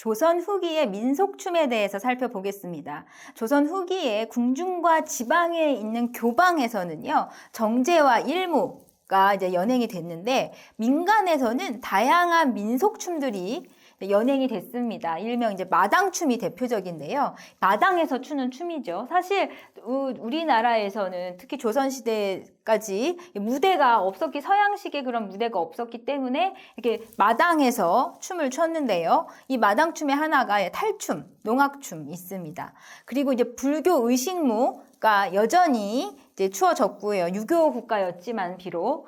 조선 후기의 민속춤에 대해서 살펴보겠습니다. 조선 후기에 궁중과 지방에 있는 교방에서는요, 정제와 일무가 이제 연행이 됐는데, 민간에서는 다양한 민속춤들이 연행이 됐습니다. 일명 이제 마당춤이 대표적인데요. 마당에서 추는 춤이죠. 사실 우리나라에서는 특히 조선시대까지 무대가 없었기, 서양식의 그런 무대가 없었기 때문에 이렇게 마당에서 춤을 췄는데요. 이 마당춤의 하나가 탈춤, 농악춤 있습니다. 그리고 이제 불교 의식무가 여전히 이제 추어졌고요. 유교 국가였지만 비록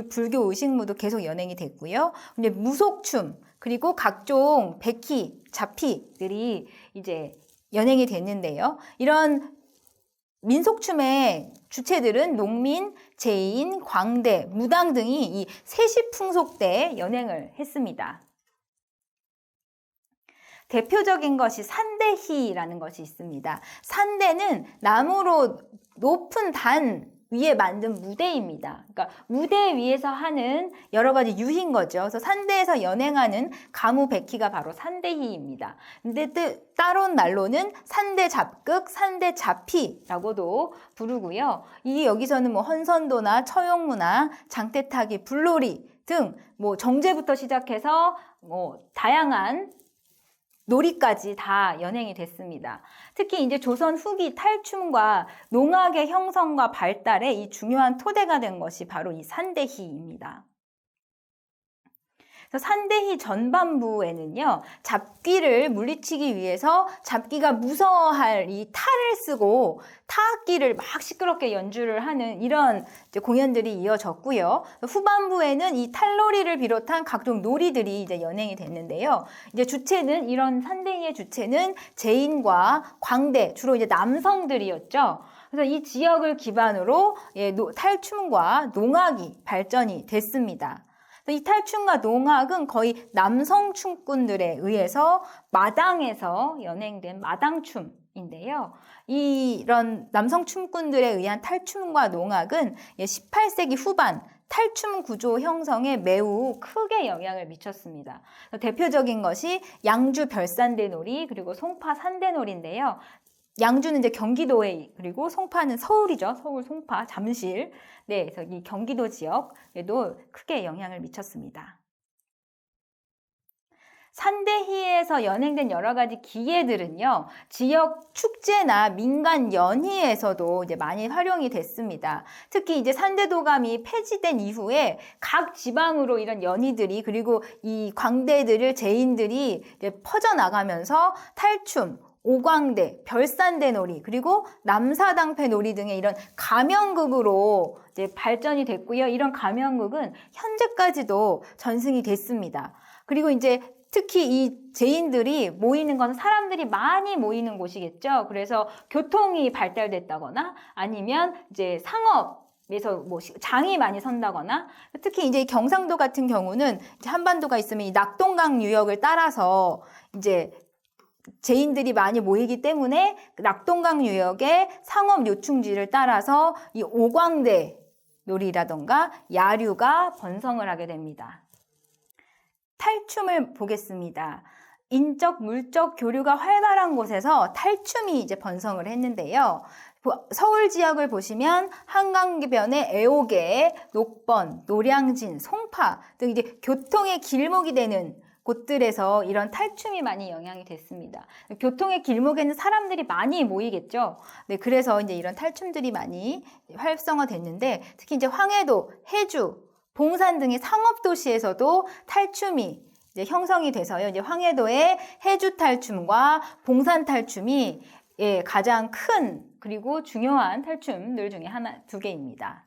불교 의식무도 계속 연행이 됐고요. 이제 무속춤, 그리고 각종 백희, 자피들이 이제 연행이 됐는데요. 이런 민속춤의 주체들은 농민, 제인, 광대, 무당 등이 이 세시풍속 때 연행을 했습니다. 대표적인 것이 산대희라는 것이 있습니다. 산대는 나무로 높은 단 위에 만든 무대입니다. 그러니까 무대 위에서 하는 여러 가지 유희인 거죠. 그래서 산대에서 연행하는 가무 백희가 바로 산대희입니다. 근데 따로운 말로는 산대잡극, 산대잡희라고도 부르고요. 이 여기서는 뭐 헌선도나 처용무나 장대타기, 불놀이 등 뭐 정제부터 시작해서 뭐 다양한 놀이까지 다 연행이 됐습니다. 특히 이제 조선 후기 탈춤과 농악의 형성과 발달에 이 중요한 토대가 된 것이 바로 이 산대희입니다. 산대희 전반부에는요, 잡귀를 물리치기 위해서 잡귀가 무서워할 이 탈을 쓰고 타악기를 막 시끄럽게 연주를 하는 이런 이제 공연들이 이어졌고요. 후반부에는 이 탈놀이를 비롯한 각종 놀이들이 이제 연행이 됐는데요. 이제 주체는 이런 산대희의 주체는 제인과 광대, 주로 이제 남성들이었죠. 그래서 이 지역을 기반으로 탈춤과 농악이 발전이 됐습니다. 이 탈춤과 농악은 거의 남성 춤꾼들에 의해서 마당에서 연행된 마당춤인데요. 이런 남성 춤꾼들에 의한 탈춤과 농악은 18세기 후반 탈춤 구조 형성에 매우 크게 영향을 미쳤습니다. 대표적인 것이 양주 별산대놀이 그리고 송파 산대놀이인데요. 양주는 이제 경기도에, 그리고 송파는 서울이죠. 서울, 송파, 잠실. 네, 그래서 이 경기도 지역에도 크게 영향을 미쳤습니다. 산대희에서 연행된 여러 가지 기계들은요, 지역 축제나 민간 연희에서도 이제 많이 활용이 됐습니다. 특히 이제 산대도감이 폐지된 이후에 각 지방으로 이런 연희들이, 그리고 이 광대들을 제인들이 이제 퍼져나가면서 탈춤, 오광대, 별산대놀이, 그리고 남사당패놀이 등의 이런 가명극으로 이제 발전이 됐고요. 이런 가명극은 현재까지도 전승이 됐습니다. 그리고 이제 특히 이 제인들이 모이는 것은 사람들이 많이 모이는 곳이겠죠. 그래서 교통이 발달됐다거나 아니면 이제 상업에서 뭐 장이 많이 선다거나, 특히 이제 경상도 같은 경우는 이제 한반도가 있으면 이 낙동강 유역을 따라서 이제 제인들이 많이 모이기 때문에 낙동강 유역의 상업 요충지를 따라서 이 오광대 놀이라던가 야류가 번성을 하게 됩니다. 탈춤을 보겠습니다. 인적, 물적 교류가 활발한 곳에서 탈춤이 이제 번성을 했는데요. 서울 지역을 보시면 한강변의 애호개, 녹번, 노량진, 송파 등 이제 교통의 길목이 되는 곳들에서 이런 탈춤이 많이 영향이 됐습니다. 교통의 길목에는 사람들이 많이 모이겠죠. 네, 그래서 이제 이런 탈춤들이 많이 활성화됐는데, 특히 이제 황해도, 해주, 봉산 등의 상업도시에서도 탈춤이 이제 형성이 돼서요. 이제 황해도의 해주 탈춤과 봉산 탈춤이 가장 큰 그리고 중요한 탈춤들 중에 두 개입니다.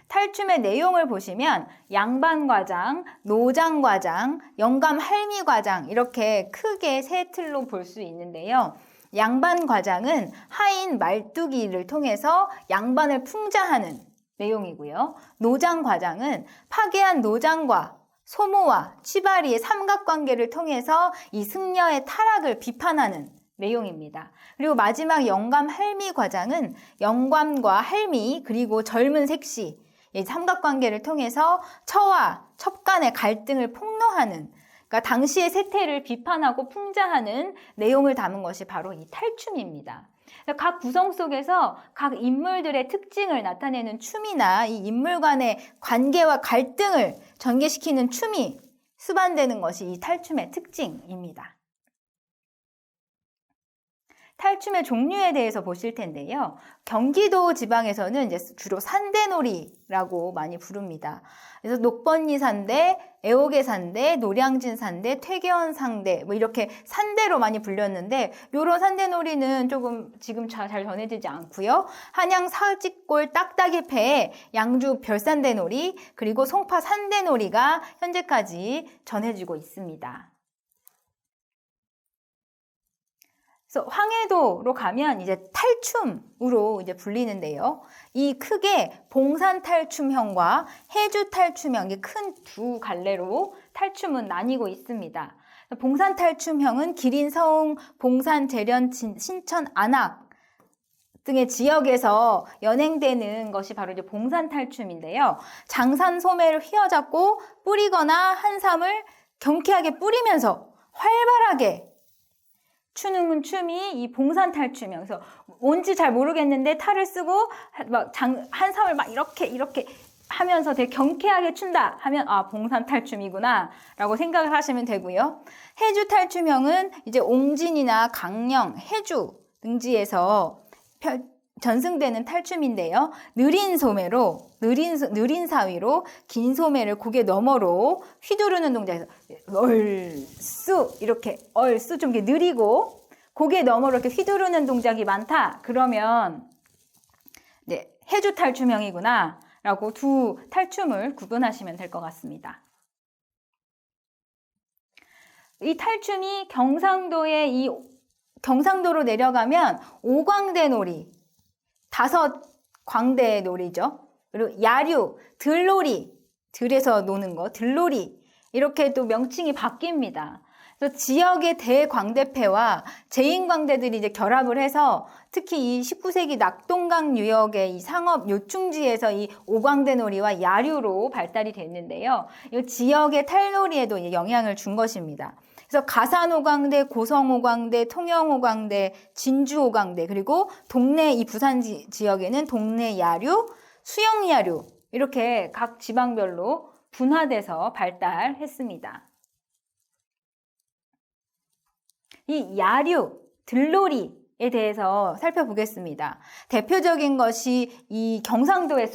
탈춤의 내용을 보시면 양반과장, 노장과장, 영감할미과장 이렇게 크게 세 틀로 볼 수 있는데요. 양반과장은 하인 말뚝이를 통해서 양반을 풍자하는 내용이고요. 노장과장은 파괴한 노장과 소모와 취바리의 삼각관계를 통해서 이 승려의 타락을 비판하는 내용입니다. 그리고 마지막 영감할미과장은 영감과 할미 그리고 젊은 색시 이 삼각관계를 통해서 처와 첩 간의 갈등을 폭로하는 그러니까 당시의 세태를 비판하고 풍자하는 내용을 담은 것이 바로 이 탈춤입니다. 각 구성 속에서 각 인물들의 특징을 나타내는 춤이나 이 인물 간의 관계와 갈등을 전개시키는 춤이 수반되는 것이 이 탈춤의 특징입니다. 탈춤의 종류에 대해서 보실 텐데요. 경기도 지방에서는 이제 주로 산대놀이라고 많이 부릅니다. 그래서 녹번리 산대, 애옥의 산대, 노량진 산대, 퇴계원 산대 뭐 이렇게 산대로 많이 불렸는데 이런 산대놀이는 조금 지금 잘 전해지지 않고요. 한양 사직골 딱따기패, 양주 별산대놀이 그리고 송파 산대놀이가 현재까지 전해지고 있습니다. 그래서 황해도로 가면 이제 탈춤으로 이제 불리는데요. 이 크게 봉산탈춤형과 해주탈춤형, 큰 두 갈래로 탈춤은 나뉘고 있습니다. 봉산탈춤형은 기린, 서ung, 봉산, 재련, 신천, 안악 등의 지역에서 연행되는 것이 바로 이제 봉산탈춤인데요. 장산 소매를 휘어잡고 뿌리거나 한삼을 경쾌하게 뿌리면서 활발하게 추는 춤이 이 봉산탈춤이에요. 그래서 뭔지 잘 모르겠는데 탈을 쓰고 막 한삼을 막 이렇게 하면서 되게 경쾌하게 춘다 하면 아 봉산탈춤이구나 라고 생각을 하시면 되고요. 해주탈춤형은 이제 옹진이나 강령, 해주 등지에서 전승되는 탈춤인데요. 느린 소매로, 느린 사위로 긴 소매를 고개 너머로 휘두르는 동작에서 얼쑤 이렇게 얼쑤 좀 이렇게 느리고 고개 너머로 이렇게 휘두르는 동작이 많다. 그러면 네, 해주 탈춤형이구나 라고 두 탈춤을 구분하시면 될 것 같습니다. 이 탈춤이 경상도로 내려가면 오광대놀이, 다섯 광대놀이죠. 그리고 야류, 들놀이, 들에서 노는 거, 들놀이 이렇게 또 명칭이 바뀝니다. 그래서 지역의 대광대패와 제인광대들이 이제 결합을 해서 특히 이 19세기 낙동강 유역의 이 상업 요충지에서 이 오광대놀이와 야류로 발달이 됐는데요. 이 지역의 탈놀이에도 이제 영향을 준 것입니다. 그래서 가산오광대, 고성오광대, 통영오광대, 진주오광대 그리고 동네 이 부산 지역에는 동네 야류, 수영야류 이렇게 각 지방별로 분화돼서 발달했습니다. 이 야류, 들놀이에 대해서 살펴보겠습니다. 대표적인 것이 이 경상도의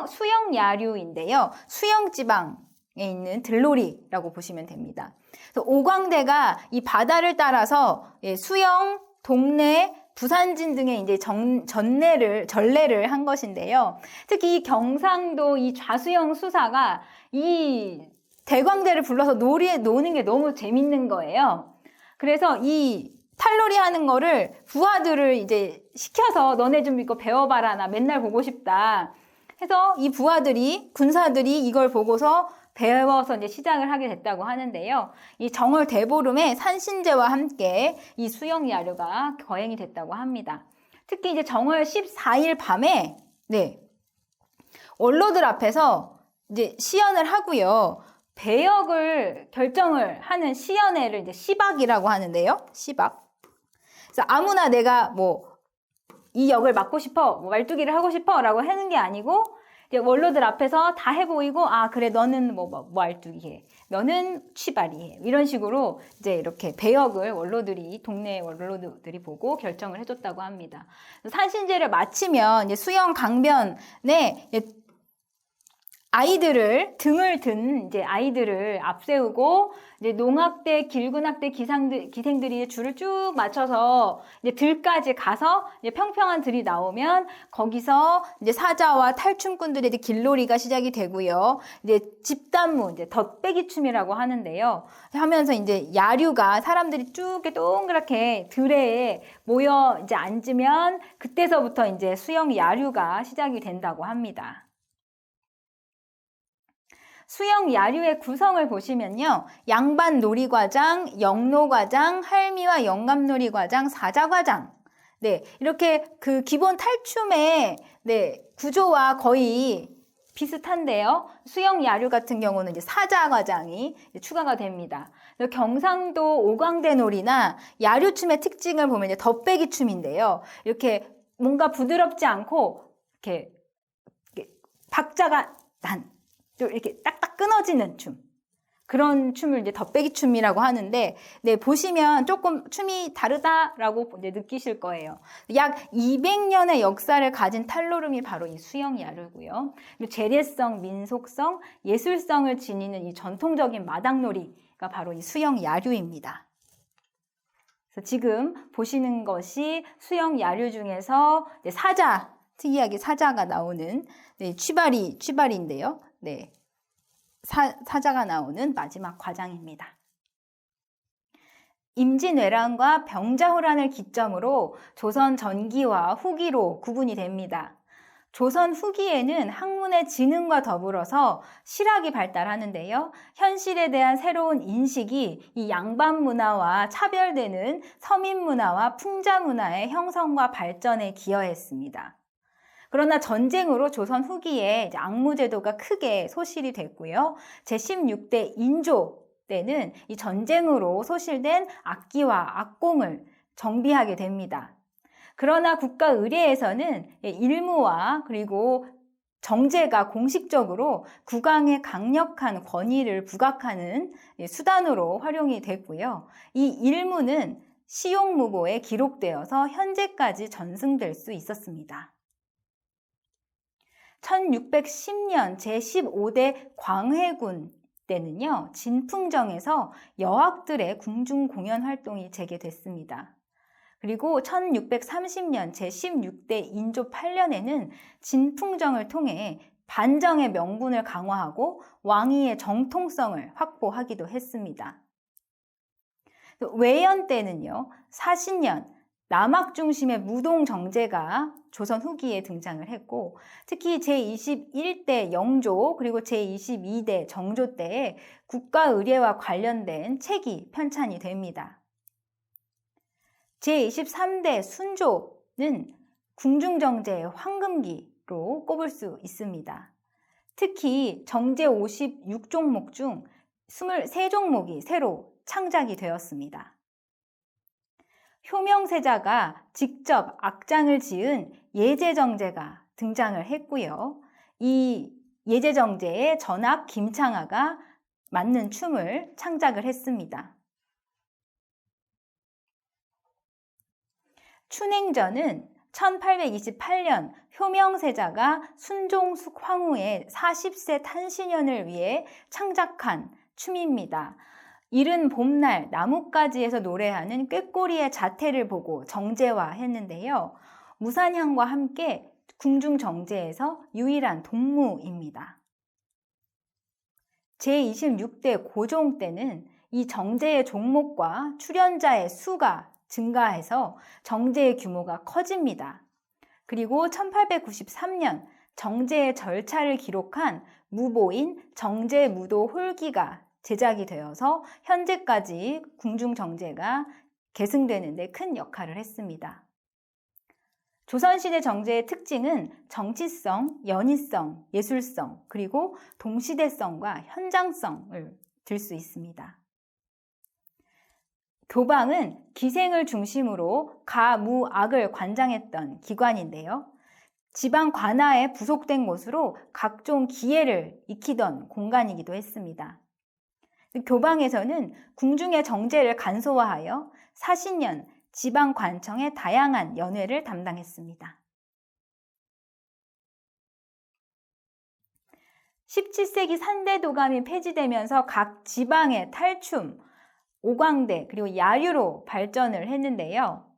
수영야류인데요. 수영지방에 있는 들놀이라고 보시면 됩니다. 그래서 오광대가 이 바다를 따라서 수영, 동래, 부산진 등의 이제 전래를 한 것인데요. 특히 이 경상도 이 좌수영 수사가 이 대광대를 불러서 노는 게 너무 재밌는 거예요. 그래서 이 탈놀이 하는 거를 부하들을 이제 시켜서 너네 좀 이거 배워봐라. 나 맨날 보고 싶다. 해서 이 부하들이, 군사들이 이걸 보고서 배워서 이제 시작을 하게 됐다고 하는데요. 이 정월 대보름에 산신제와 함께 이 수영야류가 거행이 됐다고 합니다. 특히 이제 정월 14일 밤에, 원로들 앞에서 이제 시연을 하고요. 배역을 결정을 하는 시연회를 이제 시박이라고 하는데요. 시박. 그래서 아무나 내가 이 역을 맡고 싶어, 말뚝이를 하고 싶어 라고 하는 게 아니고 이제 원로들 앞에서 다 해보이고 아 그래 너는 말뚝이 해, 너는 취발이 해 이런 식으로 이제 이렇게 배역을 동네 원로들이 보고 결정을 해줬다고 합니다. 산신제를 마치면 이제 수영 강변에 등을 든 이제 아이들을 앞세우고 이제 농악대, 길군악대 기생들이 줄을 쭉 맞춰서 이제 들까지 가서 이제 평평한 들이 나오면 거기서 이제 사자와 탈춤꾼들의 이제 길놀이가 시작이 되고요. 이제 집단무, 이제 덧배기 춤이라고 하는데요. 하면서 이제 야류가 사람들이 쭉 동그랗게 들에 모여 이제 앉으면 그때서부터 이제 수영 야류가 시작이 된다고 합니다. 수영 야류의 구성을 보시면요. 양반 놀이과장, 영로과장, 할미와 영감놀이과장, 사자과장. 이렇게 그 기본 탈춤의 구조와 거의 비슷한데요. 수영 야류 같은 경우는 이제 사자 과장이 추가가 됩니다. 경상도 오광대 놀이나 야류춤의 특징을 보면 이제 덧배기 춤인데요. 이렇게 뭔가 부드럽지 않고 이렇게 박자가 또 이렇게 딱딱 끊어지는 춤. 그런 춤을 이제 덧배기 춤이라고 하는데, 네, 보시면 조금 춤이 다르다라고 이제 느끼실 거예요. 약 200년의 역사를 가진 탈노름이 바로 이 수영 야류고요. 재래성, 민속성, 예술성을 지니는 이 전통적인 마당놀이가 바로 이 수영 야류입니다. 그래서 지금 보시는 것이 수영 야류 중에서 사자, 특이하게 사자가 나오는 취바리인데요. 네. 사자가 나오는 마지막 과장입니다. 임진왜란과 병자호란을 기점으로 조선 전기와 후기로 구분이 됩니다. 조선 후기에는 학문의 진흥과 더불어서 실학이 발달하는데요. 현실에 대한 새로운 인식이 이 양반 문화와 차별되는 서민 문화와 풍자 문화의 형성과 발전에 기여했습니다. 그러나 전쟁으로 조선 후기에 이제 앙무제도가 크게 소실이 됐고요. 제16대 인조 때는 이 전쟁으로 소실된 악기와 악공을 정비하게 됩니다. 그러나 국가의례에서는 일무와 그리고 정제가 공식적으로 국왕의 강력한 권위를 부각하는 수단으로 활용이 됐고요. 이 일무는 시용무보에 기록되어서 현재까지 전승될 수 있었습니다. 1610년 제15대 광해군 때는요, 진풍정에서 여학들의 궁중 공연 활동이 재개됐습니다. 그리고 1630년 제16대 인조 8년에는 진풍정을 통해 반정의 명분을 강화하고 왕위의 정통성을 확보하기도 했습니다. 외연 때는요, 40년 남학 중심의 무동 정제가 조선 후기에 등장을 했고, 특히 제21대 영조 그리고 제22대 정조 때에 국가의례와 관련된 책이 편찬이 됩니다. 제23대 순조는 궁중정제의 황금기로 꼽을 수 있습니다. 특히 정제 56종목 중 23종목이 새로 창작이 되었습니다. 효명세자가 직접 악장을 지은 예제정제가 등장을 했고요. 이 예제정제에 전학 김창아가 맞는 춤을 창작을 했습니다. 춘행전은 1828년 효명세자가 순종숙 황후의 40세 탄신년을 위해 창작한 춤입니다. 이른 봄날 나뭇가지에서 노래하는 꾀꼬리의 자태를 보고 정제화했는데요. 무산향과 함께 궁중정제에서 유일한 동무입니다. 제26대 고종 때는 이 정제의 종목과 출연자의 수가 증가해서 정제의 규모가 커집니다. 그리고 1893년 정제의 절차를 기록한 무보인 정제무도 홀기가 제작이 되어서 현재까지 궁중정제가 계승되는 데 큰 역할을 했습니다. 조선시대 정제의 특징은 정치성, 연희성, 예술성, 그리고 동시대성과 현장성을 들 수 있습니다. 교방은 기생을 중심으로 가, 무, 악을 관장했던 기관인데요. 지방 관아에 부속된 곳으로 각종 기회를 익히던 공간이기도 했습니다. 교방에서는 궁중의 정제를 간소화하여 사신연, 지방관청의 다양한 연회를 담당했습니다. 17세기 산대도감이 폐지되면서 각 지방의 탈춤, 오광대 그리고 야류로 발전을 했는데요.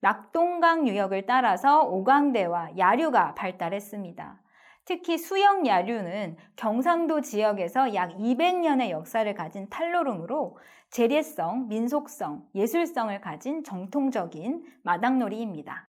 낙동강 유역을 따라서 오광대와 야류가 발달했습니다. 특히 수영 야류는 경상도 지역에서 약 200년의 역사를 가진 탈노름으로 재래성, 민속성, 예술성을 가진 정통적인 마당놀이입니다.